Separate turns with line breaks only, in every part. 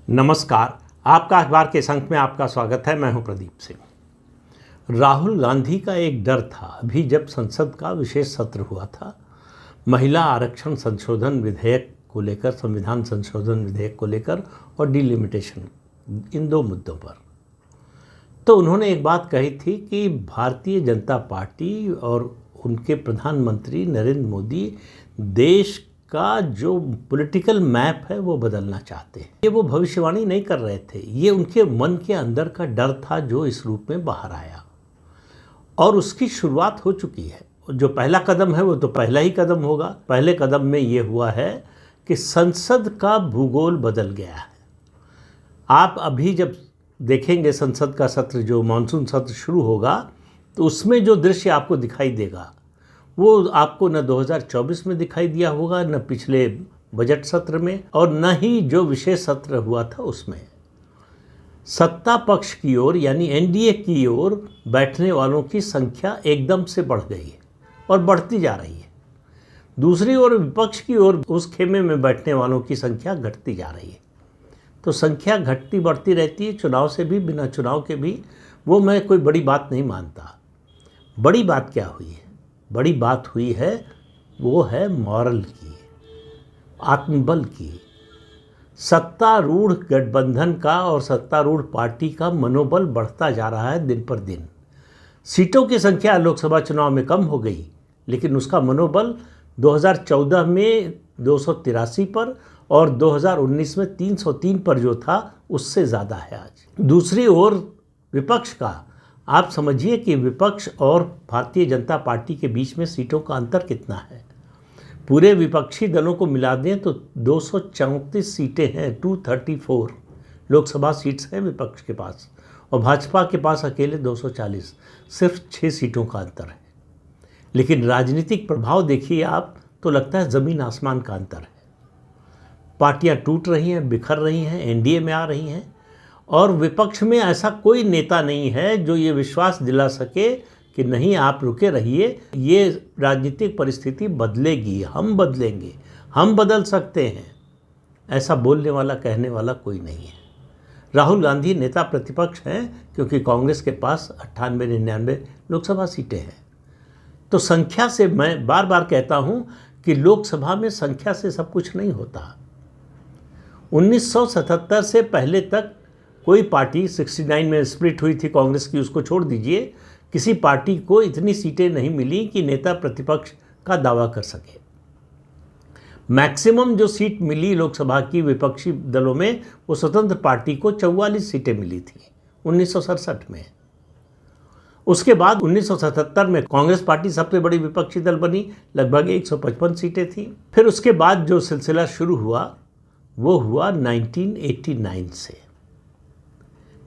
नमस्कार। आपका अखबार के अंक में आपका स्वागत है। मैं हूं प्रदीप सिंह। राहुल गांधी का एक डर था। अभी जब संसद का विशेष सत्र हुआ था महिला आरक्षण संशोधन विधेयक को लेकर, संविधान संशोधन विधेयक को लेकर और डिलिमिटेशन, इन दो मुद्दों पर, तो उन्होंने एक बात कही थी कि भारतीय जनता पार्टी और उनके प्रधानमंत्री नरेंद्र मोदी देश का जो पॉलिटिकल मैप है वो बदलना चाहते हैं। ये वो भविष्यवाणी नहीं कर रहे थे, ये उनके मन के अंदर का डर था जो इस रूप में बाहर आया और उसकी शुरुआत हो चुकी है। जो पहला कदम है वो तो पहला ही कदम होगा। पहले कदम में ये हुआ है कि संसद का भूगोल बदल गया है। आप अभी जब देखेंगे संसद का सत्र, जो मानसून सत्र शुरू होगा, तो उसमें जो दृश्य आपको दिखाई देगा वो आपको न 2024 में दिखाई दिया होगा, न पिछले बजट सत्र में, और न ही जो विशेष सत्र हुआ था उसमें। सत्ता पक्ष की ओर यानी एनडीए की ओर बैठने वालों की संख्या एकदम से बढ़ गई है और बढ़ती जा रही है। दूसरी ओर विपक्ष की ओर उस खेमे में बैठने वालों की संख्या घटती जा रही है। तो संख्या घटती बढ़ती रहती है, चुनाव से भी, बिना चुनाव के भी। वो मैं कोई बड़ी बात नहीं मानता। बड़ी बात क्या हुई है? बड़ी बात हुई है वो है मॉरल की, आत्मबल की। सत्तारूढ़ गठबंधन का और सत्तारूढ़ पार्टी का मनोबल बढ़ता जा रहा है दिन पर दिन। सीटों की संख्या लोकसभा चुनाव में कम हो गई, लेकिन उसका मनोबल 2014 में 283 पर और 2019 में 303 पर जो था उससे ज़्यादा है आज। दूसरी ओर विपक्ष का, आप समझिए कि विपक्ष और भारतीय जनता पार्टी के बीच में सीटों का अंतर कितना है। पूरे विपक्षी दलों को मिला दें तो 234 सीटें हैं, 234 लोकसभा सीट्स हैं विपक्ष के पास, और भाजपा के पास अकेले 240, सिर्फ 6 सीटों का अंतर है। लेकिन राजनीतिक प्रभाव देखिए आप, तो लगता है ज़मीन आसमान का अंतर है। पार्टियां टूट रही हैं, बिखर रही हैं, एनडीए में आ रही हैं, और विपक्ष में ऐसा कोई नेता नहीं है जो ये विश्वास दिला सके कि नहीं, आप रुके रहिए, ये राजनीतिक परिस्थिति बदलेगी, हम बदलेंगे, हम बदल सकते हैं। ऐसा बोलने वाला, कहने वाला कोई नहीं है। राहुल गांधी नेता प्रतिपक्ष हैं क्योंकि कांग्रेस के पास 98-99 लोकसभा सीटें हैं। तो संख्या से, मैं बार बार कहता हूँ कि लोकसभा में संख्या से सब कुछ नहीं होता। 1977 से पहले तक कोई पार्टी 69 में स्प्लिट हुई थी कांग्रेस की, उसको छोड़ दीजिए, किसी पार्टी को इतनी सीटें नहीं मिली कि नेता प्रतिपक्ष का दावा कर सके। मैक्सिमम जो सीट मिली लोकसभा की विपक्षी दलों में, वो स्वतंत्र पार्टी को 44 सीटें मिली थी 1967 में। उसके बाद 1977 में कांग्रेस पार्टी सबसे बड़ी विपक्षी दल बनी, लगभग 155 सीटें थी। फिर उसके बाद जो सिलसिला शुरू हुआ वो हुआ 1989 से।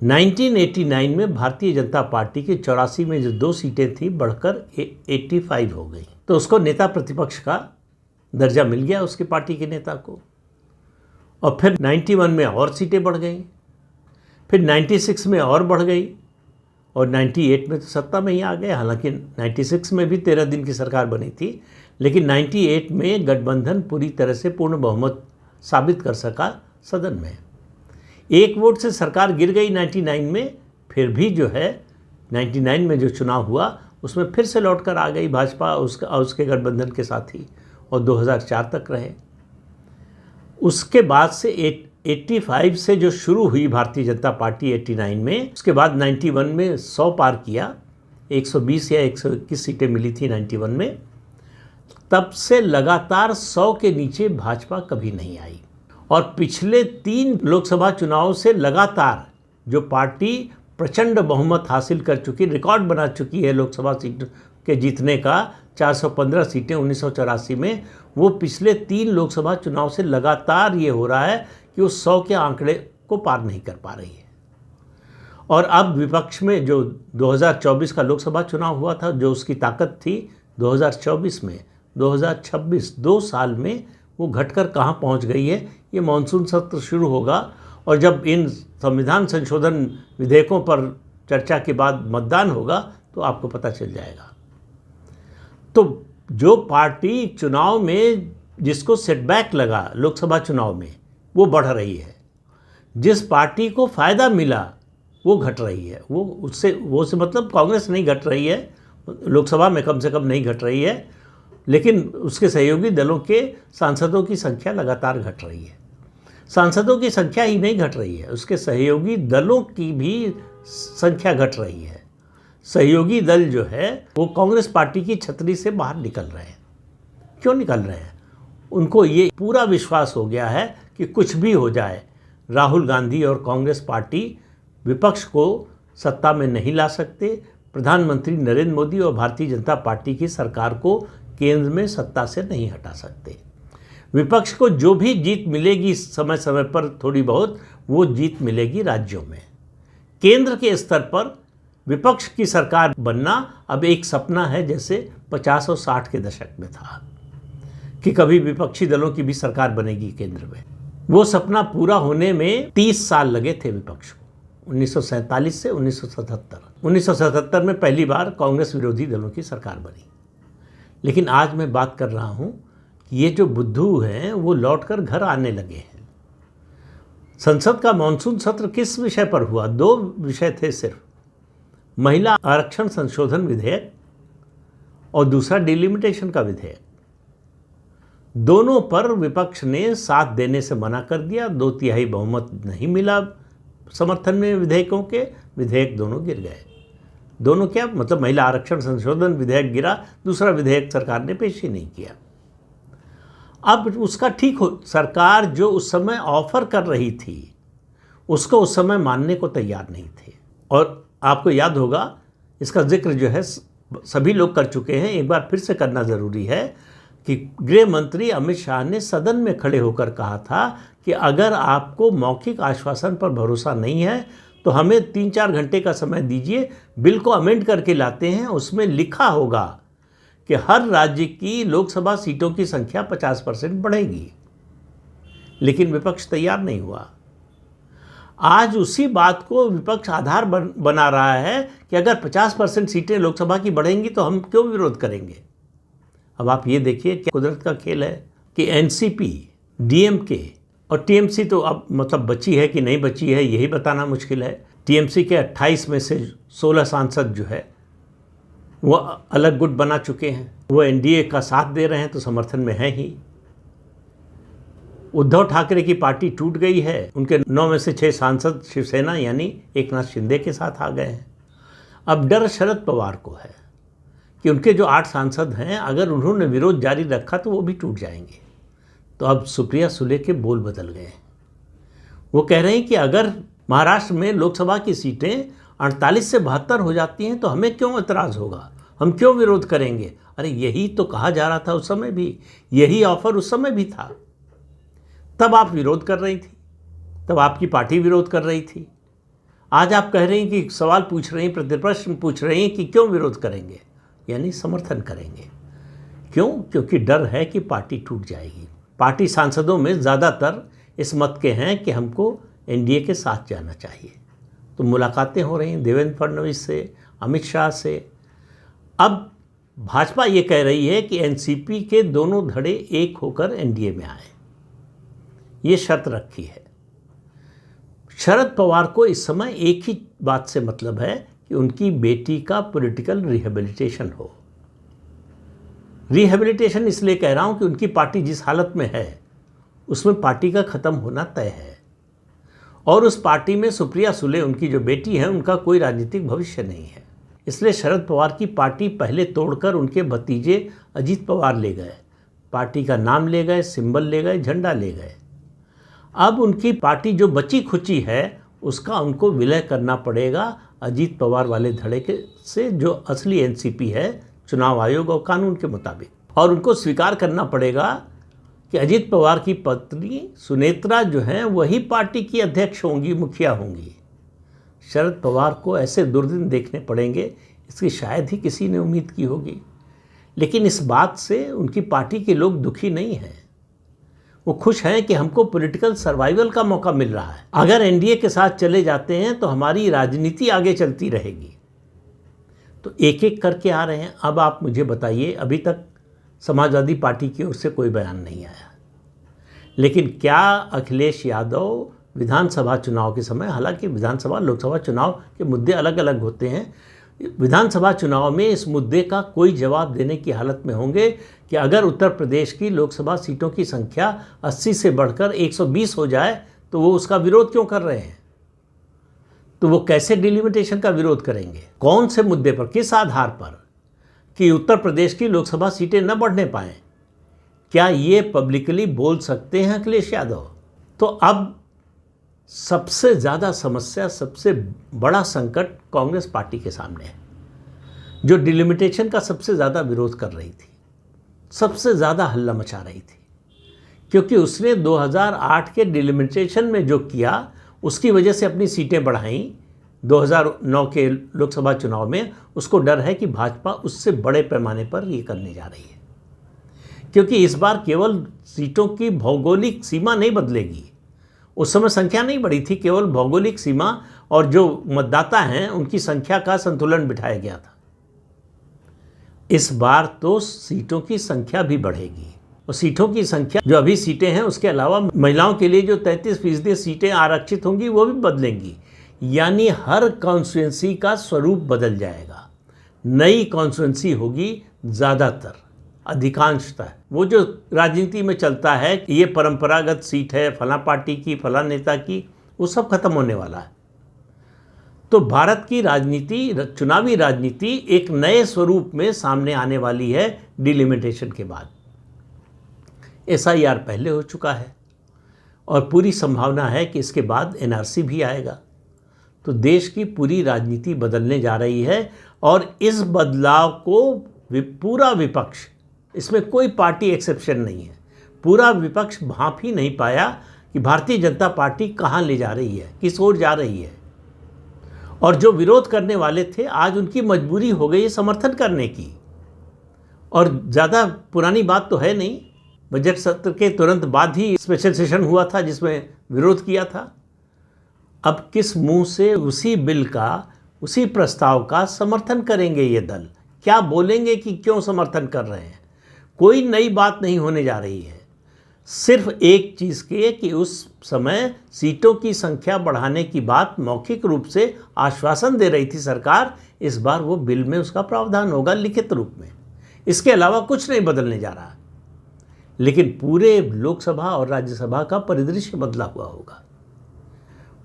1989 में भारतीय जनता पार्टी की 84 में जो 2 सीटें थी बढ़कर 85 हो गई, तो उसको नेता प्रतिपक्ष का दर्जा मिल गया उसकी पार्टी के नेता को। और फिर 91 में और सीटें बढ़ गई, फिर 96 में और बढ़ गई, और 98 में तो सत्ता में ही आ गए। हालांकि 96 में भी 13 दिन की सरकार बनी थी, लेकिन 98 में गठबंधन पूरी तरह से पूर्ण बहुमत साबित कर सका सदन में। 1 वोट से सरकार गिर गई 99 में, फिर भी जो है 99 में जो चुनाव हुआ उसमें फिर से लौटकर आ गई भाजपा उसके गठबंधन के साथी, और 2004 तक रहे। उसके बाद से 85 से जो शुरू हुई भारतीय जनता पार्टी 89 में, उसके बाद 91 में 100 पार किया, 120 या 121 सीटें मिली थी 91 में। तब से लगातार 100 के नीचे भाजपा कभी नहीं आई, और पिछले 3 लोकसभा चुनाव से लगातार जो पार्टी प्रचंड बहुमत हासिल कर चुकी, रिकॉर्ड बना चुकी है लोकसभा सीट के जीतने का, 415 सीटें 1984 में, वो पिछले 3 लोकसभा चुनाव से लगातार ये हो रहा है कि वो 100 के आंकड़े को पार नहीं कर पा रही है। और अब विपक्ष में जो 2024 का लोकसभा चुनाव हुआ था, जो उसकी ताकत थी 2024 में, 2026 2 साल में वो घटकर कहाँ पहुँच गई है। ये मानसून सत्र शुरू होगा, और जब इन संविधान संशोधन विधेयकों पर चर्चा के बाद मतदान होगा तो आपको पता चल जाएगा। तो जो पार्टी चुनाव में जिसको सेटबैक लगा लोकसभा चुनाव में, वो बढ़ रही है। जिस पार्टी को फ़ायदा मिला वो घट रही है, वो से मतलब कांग्रेस नहीं घट रही है, लोकसभा में कम से कम नहीं घट रही है, लेकिन उसके सहयोगी दलों के सांसदों की संख्या लगातार घट रही है। सांसदों की संख्या ही नहीं घट रही है, उसके सहयोगी दलों की भी संख्या घट रही है। सहयोगी दल जो है वो कांग्रेस पार्टी की छतरी से बाहर निकल रहे हैं। क्यों निकल रहे हैं? उनको ये पूरा विश्वास हो गया है कि कुछ भी हो जाए, राहुल गांधी और कांग्रेस पार्टी विपक्ष को सत्ता में नहीं ला सकते। प्रधानमंत्री नरेंद्र मोदी और भारतीय जनता पार्टी की सरकार को केंद्र में सत्ता से नहीं हटा सकते। विपक्ष को जो भी जीत मिलेगी समय समय पर थोड़ी बहुत, वो जीत मिलेगी राज्यों में। केंद्र के स्तर पर विपक्ष की सरकार बनना अब एक सपना है, जैसे 50 और 60 के दशक में था कि कभी विपक्षी दलों की भी सरकार बनेगी केंद्र में। वो सपना पूरा होने में 30 साल लगे थे विपक्ष को, 1947 से 1977। 1977 में पहली बार कांग्रेस विरोधी दलों की सरकार बनी। लेकिन आज मैं बात कर रहा हूँ कि ये जो बुद्धू हैं वो लौटकर घर आने लगे हैं। संसद का मानसून सत्र किस विषय पर हुआ? 2 विषय थे सिर्फ, महिला आरक्षण संशोधन विधेयक और दूसरा डिलिमिटेशन का विधेयक। दोनों पर विपक्ष ने साथ देने से मना कर दिया। 2/3 बहुमत नहीं मिला समर्थन में विधेयकों के, विधेयक दोनों गिर गए। दोनों क्या मतलब, महिला आरक्षण संशोधन विधेयक गिरा, दूसरा विधेयक सरकार ने पेश ही नहीं किया। अब उसका ठीक हो, सरकार जो उस समय ऑफर कर रही थी उसको उस समय मानने को तैयार नहीं थे। और आपको याद होगा, इसका जिक्र जो है सभी लोग कर चुके हैं, एक बार फिर से करना ज़रूरी है कि गृह मंत्री अमित शाह ने सदन में खड़े होकर कहा था कि अगर आपको मौखिक आश्वासन पर भरोसा नहीं है तो हमें 3-4 घंटे का समय दीजिए, बिल को अमेंड करके लाते हैं, उसमें लिखा होगा कि हर राज्य की लोकसभा सीटों की संख्या 50% बढ़ेगी। लेकिन विपक्ष तैयार नहीं हुआ। आज उसी बात को विपक्ष आधार बना रहा है कि अगर 50% सीटें लोकसभा की बढ़ेंगी तो हम क्यों विरोध करेंगे। अब आप ये देखिए क्या कुदरत का खेल है कि एनसीपी, डीएमके और टीएमसी तो अब मतलब बची है कि नहीं बची है यही बताना मुश्किल है। टीएमसी के 28 में से 16 सांसद जो है वो अलग गुट बना चुके हैं, वो एनडीए का साथ दे रहे हैं तो समर्थन में है ही। उद्धव ठाकरे की पार्टी टूट गई है, उनके 9 में से 6 सांसद शिवसेना यानी एकनाथ शिंदे के साथ आ गए हैं। अब डर शरद पवार को है कि उनके जो 8 सांसद हैं, अगर उन्होंने विरोध जारी रखा तो वो भी टूट जाएंगे। तो अब सुप्रिया सुले के बोल बदल गए। वो कह रहे हैं कि अगर महाराष्ट्र में लोकसभा की सीटें 48 से 72 हो जाती हैं तो हमें क्यों एतराज़ होगा, हम क्यों विरोध करेंगे। अरे यही तो कहा जा रहा था उस समय भी, यही ऑफर उस समय भी था। तब आप विरोध कर रही थी, तब आपकी पार्टी विरोध कर रही थी। आज आप कह रही हैं कि सवाल पूछ रही हैं, प्रतिप्रश्न पूछ रही हैं कि क्यों विरोध करेंगे, यानी समर्थन करेंगे। क्यों? क्योंकि डर है कि पार्टी टूट जाएगी। पार्टी सांसदों में ज़्यादातर इस मत के हैं कि हमको एनडीए के साथ जाना चाहिए। तो मुलाकातें हो रही हैं देवेंद्र फडणवीस से, अमित शाह से। अब भाजपा ये कह रही है कि एनसीपी के दोनों धड़े एक होकर एनडीए में आए, ये शर्त रखी है। शरद पवार को इस समय एक ही बात से मतलब है कि उनकी बेटी का पॉलिटिकल रिहेबिलिटेशन हो। रिहेबिलिटेशन इसलिए कह रहा हूं कि उनकी पार्टी जिस हालत में है उसमें पार्टी का ख़त्म होना तय है। और उस पार्टी में सुप्रिया सुले, उनकी जो बेटी है, उनका कोई राजनीतिक भविष्य नहीं है। इसलिए शरद पवार की पार्टी पहले तोड़कर उनके भतीजे अजीत पवार ले गए, पार्टी का नाम ले गए, सिंबल ले गए, झंडा ले गए। अब उनकी पार्टी जो बची खुची है उसका उनको विलय करना पड़ेगा अजीत पवार वाले धड़े के से, जो असली एनसीपी है चुनाव आयोग और कानून के मुताबिक। और उनको स्वीकार करना पड़ेगा कि अजीत पवार की पत्नी सुनेत्रा जो हैं वही पार्टी की अध्यक्ष होंगी, मुखिया होंगी। शरद पवार को ऐसे दुर्दिन देखने पड़ेंगे, इसकी शायद ही किसी ने उम्मीद की होगी। लेकिन इस बात से उनकी पार्टी के लोग दुखी नहीं हैं। वो खुश हैं कि हमको पॉलिटिकल सर्वाइवल का मौका मिल रहा है। अगर एनडीए के साथ चले जाते हैं तो हमारी राजनीति आगे चलती रहेगी। तो एक एक करके आ रहे हैं। अब आप मुझे बताइए, अभी तक समाजवादी पार्टी की ओर से कोई बयान नहीं आया, लेकिन क्या अखिलेश यादव विधानसभा चुनाव के समय, हालांकि विधानसभा लोकसभा चुनाव के मुद्दे अलग अलग होते हैं, विधानसभा चुनाव में इस मुद्दे का कोई जवाब देने की हालत में होंगे कि अगर उत्तर प्रदेश की लोकसभा सीटों की संख्या 80 से बढ़कर 120 हो जाए तो वो उसका विरोध क्यों कर रहे हैं, तो वो कैसे डिलिमिटेशन का विरोध करेंगे, कौन से मुद्दे पर, किस आधार पर कि उत्तर प्रदेश की लोकसभा सीटें न बढ़ने पाएं। क्या ये पब्लिकली बोल सकते हैं अखिलेश यादव? तो अब सबसे ज़्यादा समस्या, सबसे बड़ा संकट कांग्रेस पार्टी के सामने है, जो डिलिमिटेशन का सबसे ज़्यादा विरोध कर रही थी, सबसे ज़्यादा हल्ला मचा रही थी, क्योंकि उसने 2008 के डिलिमिटेशन में जो किया उसकी वजह से अपनी सीटें बढ़ाईं 2009 के लोकसभा चुनाव में। उसको डर है कि भाजपा उससे बड़े पैमाने पर ये करने जा रही है, क्योंकि इस बार केवल सीटों की भौगोलिक सीमा नहीं बदलेगी। उस समय संख्या नहीं बढ़ी थी, केवल भौगोलिक सीमा और जो मतदाता हैं उनकी संख्या का संतुलन बिठाया गया था। इस बार तो सीटों की संख्या भी बढ़ेगी, और सीटों की संख्या, जो अभी सीटें हैं उसके अलावा महिलाओं के लिए जो 33% सीटें आरक्षित होंगी वो भी बदलेंगी। यानी हर कॉन्स्टिट्यूंसी का स्वरूप बदल जाएगा, नई कॉन्स्टिट्यूंसी होगी। ज़्यादातर, अधिकांशतः वो जो राजनीति में चलता है कि ये परंपरागत सीट है फला पार्टी की, फला नेता की, वो सब खत्म होने वाला है। तो भारत की राजनीति, चुनावी राजनीति एक नए स्वरूप में सामने आने वाली है डिलिमिटेशन के बाद। SIR पहले हो चुका है और पूरी संभावना है कि इसके बाद NRC भी आएगा। तो देश की पूरी राजनीति बदलने जा रही है, और इस बदलाव को पूरा विपक्ष, इसमें कोई पार्टी एक्सेप्शन नहीं है, पूरा विपक्ष भांप ही नहीं पाया कि भारतीय जनता पार्टी कहाँ ले जा रही है, किस ओर जा रही है। और जो विरोध करने वाले थे, आज उनकी मजबूरी हो गई समर्थन करने की। और ज़्यादा पुरानी बात तो है नहीं, बजट सत्र के तुरंत बाद ही स्पेशल सेशन हुआ था जिसमें विरोध किया था। अब किस मुंह से उसी बिल का, उसी प्रस्ताव का समर्थन करेंगे ये दल? क्या बोलेंगे कि क्यों समर्थन कर रहे हैं? कोई नई बात नहीं होने जा रही है, सिर्फ एक चीज़ के कि उस समय सीटों की संख्या बढ़ाने की बात मौखिक रूप से आश्वासन दे रही थी सरकार। इस बार वो बिल में उसका प्रावधान होगा लिखित रूप में, इसके अलावा कुछ नहीं बदलने जा रहा। लेकिन पूरे लोकसभा और राज्यसभा का परिदृश्य बदला हुआ होगा।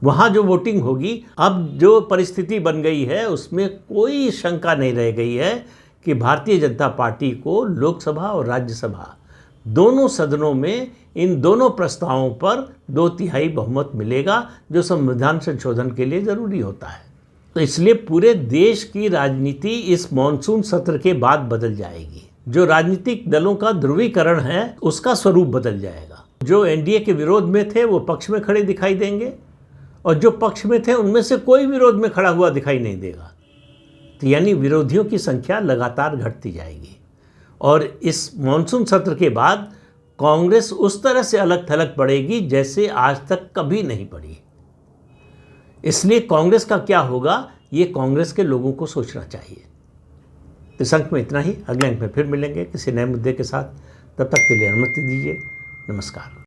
वहाँ जो वोटिंग होगी, अब जो परिस्थिति बन गई है उसमें कोई शंका नहीं रह गई है कि भारतीय जनता पार्टी को लोकसभा और राज्यसभा दोनों सदनों में इन दोनों प्रस्तावों पर 2/3 बहुमत मिलेगा, जो संविधान संशोधन के लिए ज़रूरी होता है। तो इसलिए पूरे देश की राजनीति इस मॉनसून सत्र के बाद बदल जाएगी। जो राजनीतिक दलों का ध्रुवीकरण है उसका स्वरूप बदल जाएगा। जो NDA के विरोध में थे वो पक्ष में खड़े दिखाई देंगे, और जो पक्ष में थे उनमें से कोई विरोध में खड़ा हुआ दिखाई नहीं देगा। तो यानी विरोधियों की संख्या लगातार घटती जाएगी। और इस मॉनसून सत्र के बाद कांग्रेस उस तरह से अलग थलग पड़ेगी जैसे आज तक कभी नहीं पड़ी। इसलिए कांग्रेस का क्या होगा, ये कांग्रेस के लोगों को सोचना चाहिए। इस अंक में इतना ही, अगले अंक में फिर मिलेंगे किसी नए मुद्दे के साथ। तब तक के लिए अनुमति दीजिए। नमस्कार।